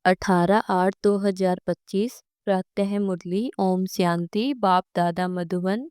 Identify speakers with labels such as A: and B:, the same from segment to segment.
A: 18/8/2025 प्रातः मुरली। ओम शांति। बाप दादा मधुबन।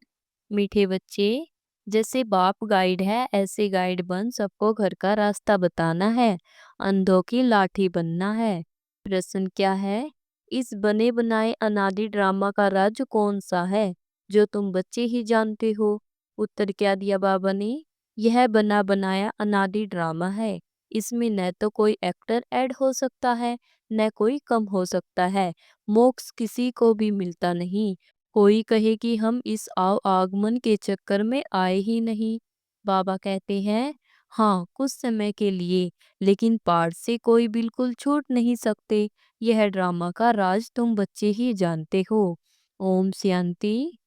A: मीठे बच्चे, जैसे बाप गाइड है ऐसे गाइड बन सबको घर का रास्ता बताना है, अंधों की लाठी बनना है। प्रश्न क्या है? इस बने बनाए अनादि ड्रामा का राज कौन सा है जो तुम बच्चे ही जानते हो? उत्तर क्या दिया बाबा ने? यह बना बनाया अनादि ड्रामा है। इसमें न तो कोई एक्टर ऐड हो सकता है, न कोई कम हो सकता है। मोक्ष किसी को भी मिलता नहीं। कोई कहे कि हम इस आगमन के चक्कर में आए ही नहीं। बाबा कहते हैं, हाँ कुछ समय के लिए, लेकिन पाठ से कोई बिल्कुल छूट नहीं सकते। यह ड्रामा का राज तुम बच्चे ही जानते हो। ओम शांति।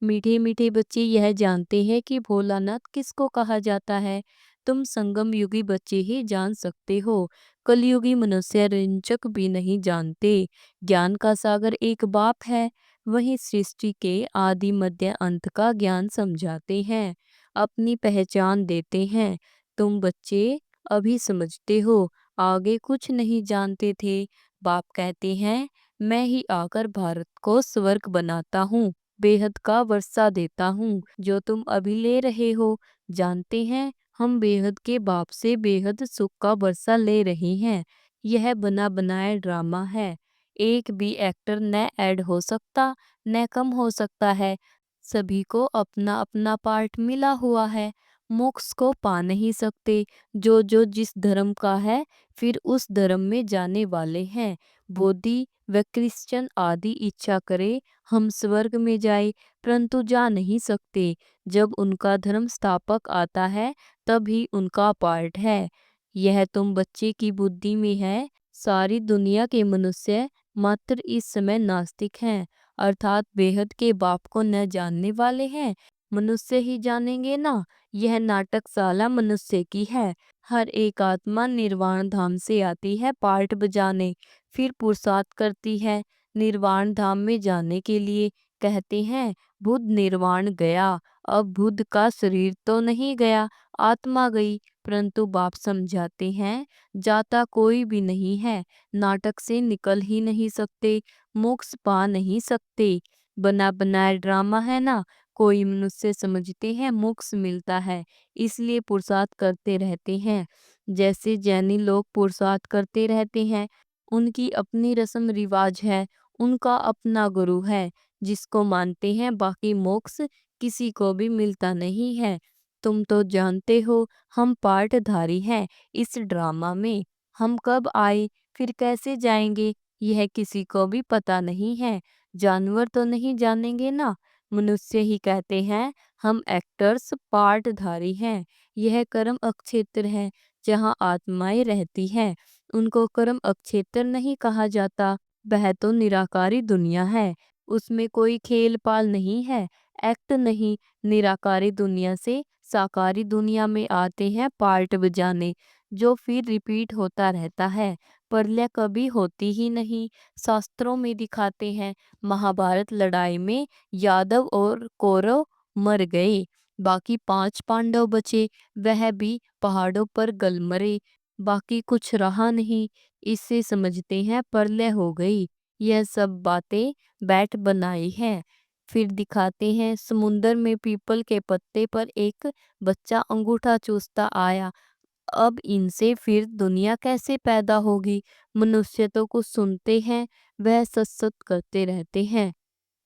A: मीठे मीठे बच्चे यह जानते हैं कि भोलानाथ किसको कहा जाता है। तुम संगम युगी बच्चे ही जान सकते हो। कलयुगी मनुष्य रंचक भी नहीं जानते। ज्ञान का सागर एक बाप है, वही सृष्टि के आदि मध्य अंत का ज्ञान समझाते हैं, अपनी पहचान देते हैं। तुम बच्चे अभी समझते हो, आगे कुछ नहीं जानते थे। बाप कहते हैं, मैं ही आकर भारत को स्वर्ग बनाता हूँ, बेहद का वर्षा देता हूँ, जो तुम अभी ले रहे हो। जानते हैं, हम बेहद के बाप से बेहद सुख का वर्षा ले रहे हैं। यह बना बनाया ड्रामा है। एक भी एक्टर न ऐड हो सकता, न कम हो सकता है। सभी को अपना अपना पार्ट मिला हुआ है। मोक्ष को पा नहीं सकते। जो जो जिस धर्म का है, फिर उस धर्म में जाने वाले हैं। बोधि व क्रिश्चियन आदि इच्छा करे हम स्वर्ग में जाए, परंतु जा नहीं सकते। जब उनका धर्म स्थापक आता है, तभी उनका पार्ट है। यह तुम बच्चे की बुद्धि में है। सारी दुनिया के मनुष्य मात्र इस समय नास्तिक हैं, अर्थात बेहद के बाप को न जानने वाले हैं। मनुष्य ही जानेंगे ना। यह नाटकशाला मनुष्य की है। हर एक आत्मा निर्वाण धाम से आती है पार्ट बजाने, फिर पुरुषार्थ करती है निर्वाण धाम में जाने के लिए। कहते हैं, बुद्ध निर्वाण गया। अब बुद्ध का शरीर तो नहीं गया, आत्मा गई। परंतु बाप समझाते हैं, जाता कोई भी नहीं है। नाटक से निकल ही नहीं सकते, मोक्ष पा नहीं सकते। बना बनाया ड्रामा है ना। कोई मनुष्य समझते हैं मोक्ष मिलता है, इसलिए पुरुषार्थ करते रहते हैं। जैसे जैनी लोग पुरुषार्थ करते रहते हैं, उनकी अपनी रस्म रिवाज है, उनका अपना गुरु है जिसको मानते हैं। बाकी मोक्ष किसी को भी मिलता नहीं है। तुम तो जानते हो, हम पार्टधारी हैं इस ड्रामा में। हम कब आए, फिर कैसे जाएंगे, यह किसी को भी पता नहीं है। जानवर तो नहीं जानेंगे ना। मनुष्य ही कहते हैं, हम एक्टर्स पार्टधारी हैं। यह कर्म अक्षेत्र है, जहाँ आत्माएं रहती हैं। उनको कर्म अक्षेत्र नहीं कहा जाता। वह तो निराकारी दुनिया है, उसमें कोई खेल पाल नहीं है, एक्ट नहीं। निराकारी दुनिया से साकारी दुनिया में आते हैं पार्ट बजाने, जो फिर रिपीट होता रहता है। प्रलय कभी होती ही नहीं। शास्त्रों में दिखाते हैं, महाभारत लड़ाई में यादव और कौरव मर गए, बाकी 5 पांडव बचे, वह भी पहाड़ों पर गल मरे, बाकी कुछ रहा नहीं। इससे समझते हैं प्रलय हो गई। यह सब बातें बैठ बनाई हैं। फिर दिखाते हैं, समुंदर में पीपल के पत्ते पर एक बच्चा अंगूठा चूसता आया। अब इनसे फिर दुनिया कैसे पैदा होगी? मनुष्य तो कुछ सुनते हैं, वह सच सच करते रहते हैं।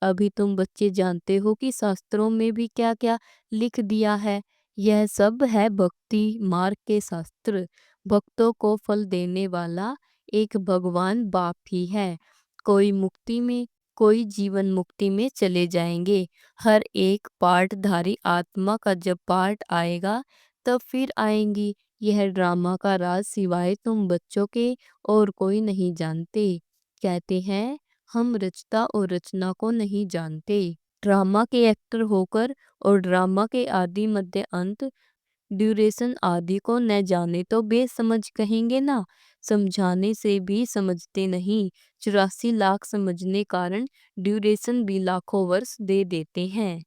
A: अभी तुम बच्चे जानते हो कि शास्त्रों में भी क्या क्या लिख दिया है। यह सब है भक्ति मार्ग के शास्त्र। भक्तों को फल देने वाला एक भगवान बाप ही है। कोई मुक्ति में, कोई जीवन मुक्ति में चले जाएंगे। हर एक पार्टधारी आत्मा का जब पार्ट आएगा, तब फिर आएंगी। यह ड्रामा का राज सिवाय तुम बच्चों के और कोई नहीं जानते। कहते हैं, हम रचता और रचना को नहीं जानते। ड्रामा के एक्टर होकर और ड्रामा के आदि मध्य अंत ड्यूरेशन आदि को न जाने तो बेसमझ कहेंगे ना। समझाने से भी समझते नहीं। 84 लाख समझने कारण ड्यूरेशन भी लाखों वर्ष दे देते हैं।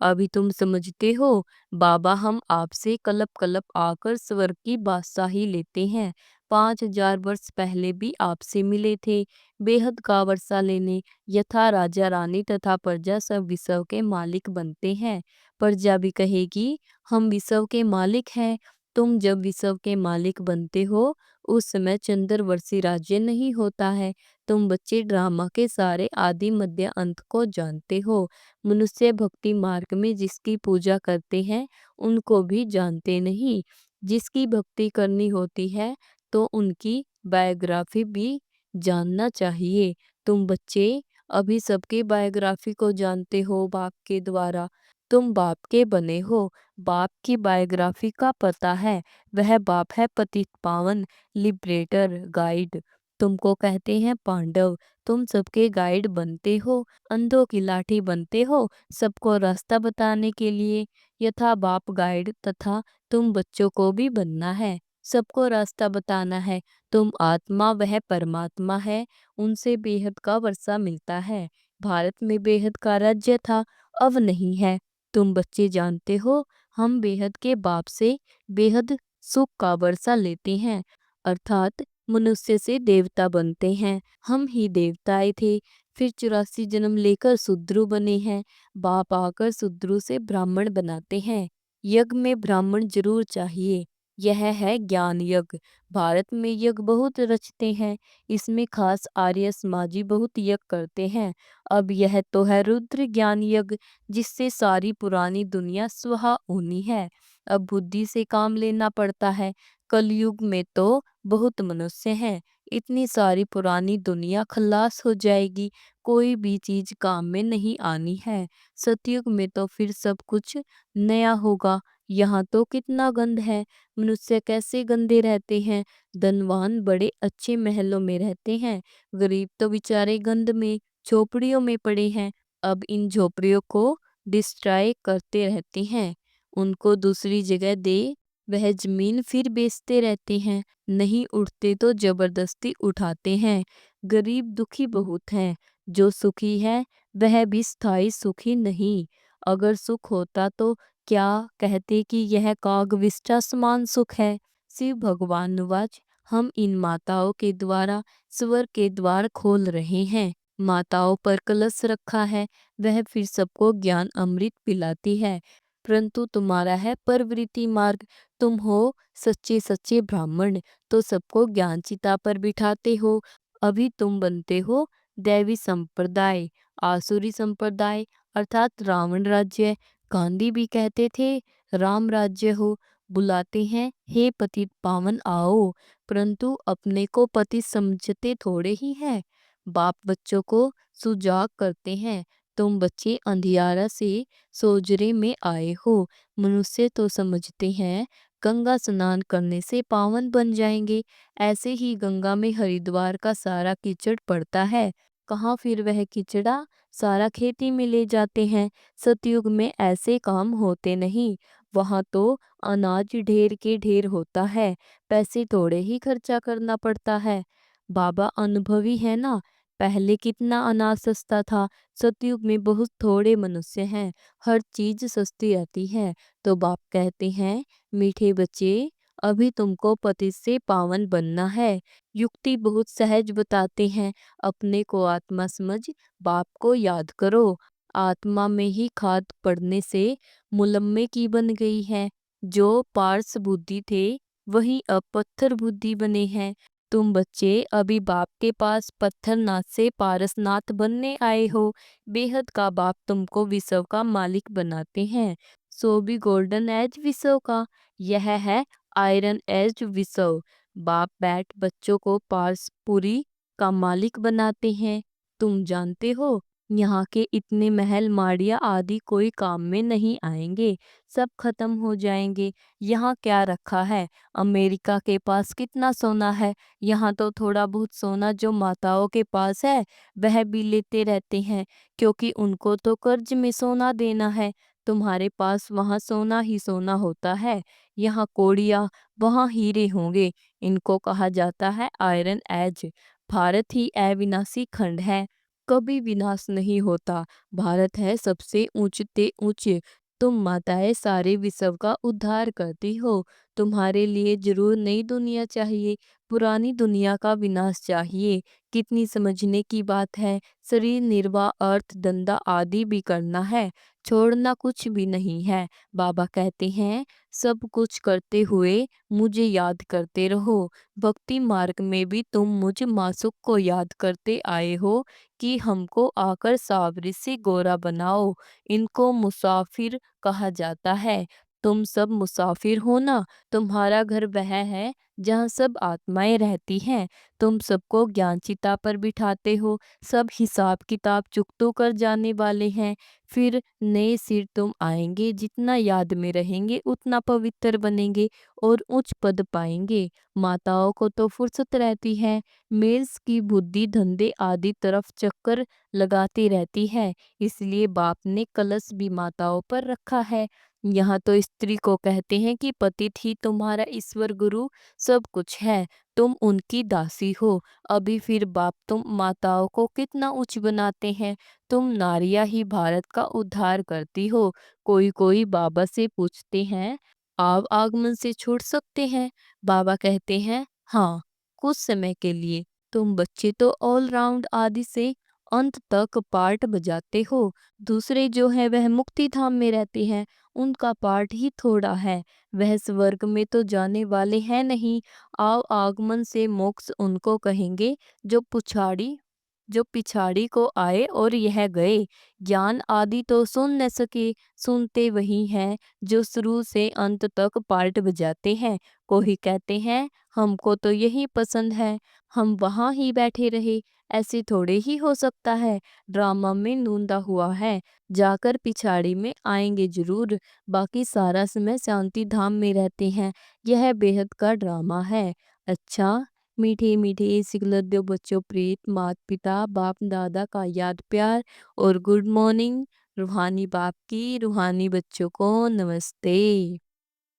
A: अभी तुम समझते हो, बाबा हम आपसे कलप कलप आकर स्वर्ग की बादशाही लेते हैं। 5000 वर्ष पहले भी आपसे मिले थे। बेहद का वर्षा लेने यथा राजा रानी तथा प्रजा सब विश्व के मालिक बनते हैं। प्रजा भी कहेगी हम विश्व के मालिक हैं। तुम जब विश्व के मालिक बनते हो उस समय चंद्रवर्षी राज्य नहीं होता है। तुम बच्चे ड्रामा के सारे आदि मध्य अंत को जानते हो। मनुष्य भक्ति मार्ग में जिसकी पूजा करते हैं उनको भी जानते नहीं। जिसकी भक्ति करनी होती है तो उनकी बायोग्राफी भी जानना चाहिए। तुम बच्चे अभी सबके बायोग्राफी को जानते हो बाप के द्वारा। तुम बाप के बने हो। बाप की बायोग्राफी का पता है। वह बाप है पतित पावन, लिबरेटर, गाइड। तुमको कहते हैं पांडव। तुम सबके गाइड बनते हो, अंधों की लाठी बनते हो, सबको रास्ता बताने के लिए। यथा बाप गाइड तथा तुम बच्चों को भी बनना है, सबको रास्ता बताना है। तुम आत्मा वह परमात्मा है, उनसे बेहद का वर्षा मिलता है। भारत में बेहद का राज्य था, अब नहीं है। तुम बच्चे जानते हो हम बेहद के बाप से बेहद सुख का वर्षा लेते हैं, अर्थात मनुष्य से देवता बनते हैं। हम ही देवताएं थे, फिर 84 जन्म लेकर शूद्र बने हैं। बाप आकर शूद्रों से ब्राह्मण बनाते हैं। यज्ञ में ब्राह्मण जरूर चाहिए, यह है ज्ञान यज्ञ। भारत में यज्ञ बहुत रचते हैं, इसमें खास आर्य समाजी बहुत यज्ञ करते हैं। अब यह तो है रुद्र ज्ञान यज्ञ, जिससे सारी पुरानी दुनिया स्वाहा होनी है। अब बुद्धि से काम लेना पड़ता है। कलयुग में तो बहुत मनुष्य हैं, इतनी सारी पुरानी दुनिया खल्लास हो जाएगी, कोई भी चीज काम में नहीं आनी है। सतयुग में तो फिर सब कुछ नया होगा। यहाँ तो कितना गंद है, मनुष्य कैसे गंदे रहते हैं। धनवान बड़े अच्छे महलों में रहते हैं, गरीब तो बेचारे गंद में झोपड़ियों में पड़े हैं। अब इन झोपड़ियों को डिस्ट्रॉय करते रहते हैं, उनको दूसरी जगह दे, वह जमीन फिर बेचते रहते हैं। नहीं उठते तो जबरदस्ती उठाते हैं। गरीब दुखी बहुत हैं, जो सुखी है वह भी स्थायी सुखी नहीं। अगर सुख होता तो क्या कहते कि यह कागविष्टा समान सुख है। शिव भगवान नुवाच हम इन माताओं के द्वारा स्वर्ग के द्वार खोल रहे हैं। माताओं पर कलश रखा है, वह फिर सबको ज्ञान अमृत पिलाती है। परंतु तुम्हारा है प्रवृत्ति मार्ग, तुम हो सच्चे सच्चे ब्राह्मण, तो सबको ज्ञान चिता पर बिठाते हो। अभी तुम बनते हो दैवी संप्रदाय, आसुरी संप्रदाय, अर्थात रावण राज्य। गांधी भी कहते थे राम राज्य हो। बुलाते हैं हे पतित पावन आओ, परंतु अपने को पति समझते थोड़े ही हैं। बाप बच्चों को सुजाग करते हैं, तुम बच्चे अंधियारा से सोजरे में आए हो। मनुष्य तो समझते हैं गंगा स्नान करने से पावन बन जाएंगे। ऐसे ही गंगा में हरिद्वार का सारा कीचड़ पड़ता है, कहाँ फिर वह कीचड़ा सारा खेती में ले जाते हैं। सतयुग में ऐसे काम होते नहीं, वहाँ तो अनाज ढेर के ढेर होता है, पैसे थोड़े ही खर्चा करना पड़ता है। बाबा अनुभवी है ना, पहले कितना अनाज सस्ता था, सतयुग में बहुत थोड़े मनुष्य हैं, हर चीज सस्ती रहती है। तो बाप कहते हैं मीठे बच्चे, अभी तुमको पति से पावन बनना है। युक्ति बहुत सहज बताते हैं, अपने को आत्मा समझ बाप को याद करो। आत्मा में ही खाद पड़ने से मुलम्मे की बन गई है। जो पार्स बुद्धि थे वही अब पत्थर बुद्धि बने हैं। तुम बच्चे अभी बाप के पास पत्थरनाथ से पारसनाथ बनने आए हो। बेहद का बाप तुमको विश्व का मालिक बनाते हैं, सो भी गोल्डन एज विश्व का, यह है आयरन एज विश्व। बाप बैठ बच्चों को पारसपुरी का मालिक बनाते हैं। तुम जानते हो यहाँ के इतने महल माड़िया आदि कोई काम में नहीं आएंगे, सब खत्म हो जाएंगे। यहाँ क्या रखा है, अमेरिका के पास कितना सोना है, यहाँ तो थोड़ा बहुत सोना जो माताओं के पास है वह भी लेते रहते हैं, क्योंकि उनको तो कर्ज में सोना देना है। तुम्हारे पास वहाँ सोना ही सोना होता है, यहाँ कोड़िया वहाँ हीरे होंगे। इनको कहा जाता है आयरन एज। भारत ही अविनाशी खंड है, कभी विनाश नहीं होता। भारत है सबसे ऊंचते ऊंचे। तुम माताएं सारे विश्व का उद्धार करती हो, तुम्हारे लिए जरूर नई दुनिया चाहिए, पुरानी दुनिया का विनाश चाहिए। कितनी समझने की बात है। शरीर निर्वाह, अर्थ धंधा आदि भी करना है, छोड़ना कुछ भी नहीं है। बाबा कहते हैं सब कुछ करते हुए मुझे याद करते रहो। भक्ति मार्ग में भी तुम मुझ मासुक को याद करते आए हो कि हमको आकर सावरी से गोरा बनाओ। इनको मुसाफिर कहा जाता है। तुम सब मुसाफिर हो ना। तुम्हारा घर वह है जहाँ सब आत्माएं रहती हैं। तुम सबको ज्ञान चिता पर बिठाते हो। सब हिसाब किताब चुकतो कर जाने वाले हैं। फिर नए सिर तुम आएंगे, जितना याद में रहेंगे उतना पवित्र बनेंगे और उच्च पद पाएंगे। माताओं को तो फुर्सत रहती है, मेल्स की बुद्धि धंधे आदि तरफ चक्कर लगाती रहती है, इसलिए बाप ने कलश भी माताओं पर रखा है। यहाँ तो स्त्री को कहते हैं कि पति ही तुम्हारा ईश्वर गुरु सब कुछ है, तुम उनकी दासी हो। अभी फिर बाप तुम माताओं को कितना उच्च बनाते हैं। तुम नारियां ही भारत का उद्धार करती हो। कोई कोई बाबा से पूछते हैं आप आगमन से छूट सकते हैं। बाबा कहते हैं हाँ, कुछ समय के लिए। तुम बच्चे तो ऑलराउंड आदि से अंत तक पार्ट बजाते हो। दूसरे जो है वह मुक्ति धाम में रहते हैं, उनका पार्ट ही थोड़ा है। वह स्वर्ग में तो जाने वाले हैं नहीं। आओ आगमन से मोक्ष उनको कहेंगे जो पिछाड़ी को आए और यह गए। ज्ञान आदि तो सुन न सके, सुनते वही हैं जो शुरू से अंत तक पार्ट बजाते हैं। कोई कहते हैं हमको तो यही पसंद है, हम वहाँ ही बैठे रहे। ऐसे थोड़े ही हो सकता है। ड्रामा में नूंदा हुआ है, जाकर पिछाड़ी में आएंगे जरूर। बाकी सारा समय शांति धाम में रहते हैं। यह बेहद का ड्रामा है। अच्छा, मीठे मीठे सिकलद्दो बच्चों, प्रीत माता पिता बाप दादा का याद प्यार और गुड मॉर्निंग। रूहानी बाप की रूहानी बच्चों को नमस्ते।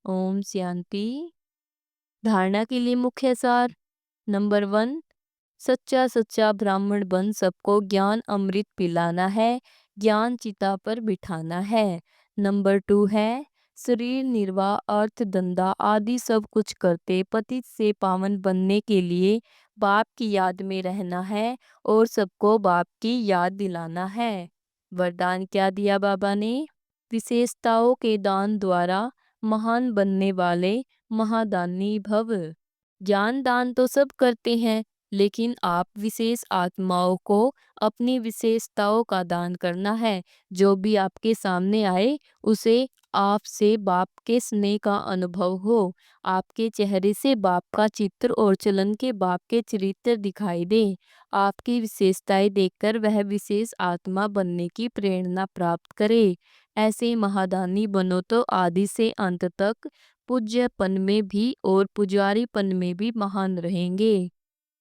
A: ओम शांति। धारणा के लिए मुख्य सार। नंबर 1, सच्चा सच्चा ब्राह्मण बन सबको ज्ञान अमृत पिलाना है, ज्ञान चिता पर बिठाना है। नंबर 2 है शरीर निर्वाह, अर्थ धंधा आदि सब कुछ करते पतित से पावन बनने के लिए बाप की याद में रहना है और सबको बाप की याद दिलाना है। वरदान क्या दिया बाबा ने? विशेषताओं के दान द्वारा महान बनने वाले महादानी भव। ज्ञान दान तो सब करते हैं, लेकिन आप विशेष आत्माओं को अपनी विशेषताओं का दान करना है। जो भी आपके सामने आए उसे आपसे बाप के स्नेह का अनुभव हो। आपके चेहरे से बाप का चित्र और चलन के बाप के चरित्र दिखाई दे। आपकी विशेषताएं देखकर वह विशेष आत्मा बनने की प्रेरणा प्राप्त करे। ऐसे महादानी बनो तो आदि से अंत तक पूज्यपन में भी और पुजारीपन में भी महान रहेंगे।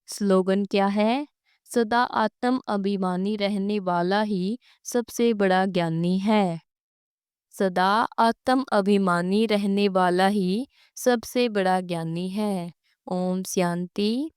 A: स्लोगन क्या है? सदा आत्म अभिमानी रहने वाला ही सबसे बड़ा ज्ञानी है। सदा आत्म अभिमानी रहने वाला ही सबसे बड़ा ज्ञानी है। ओम शांति।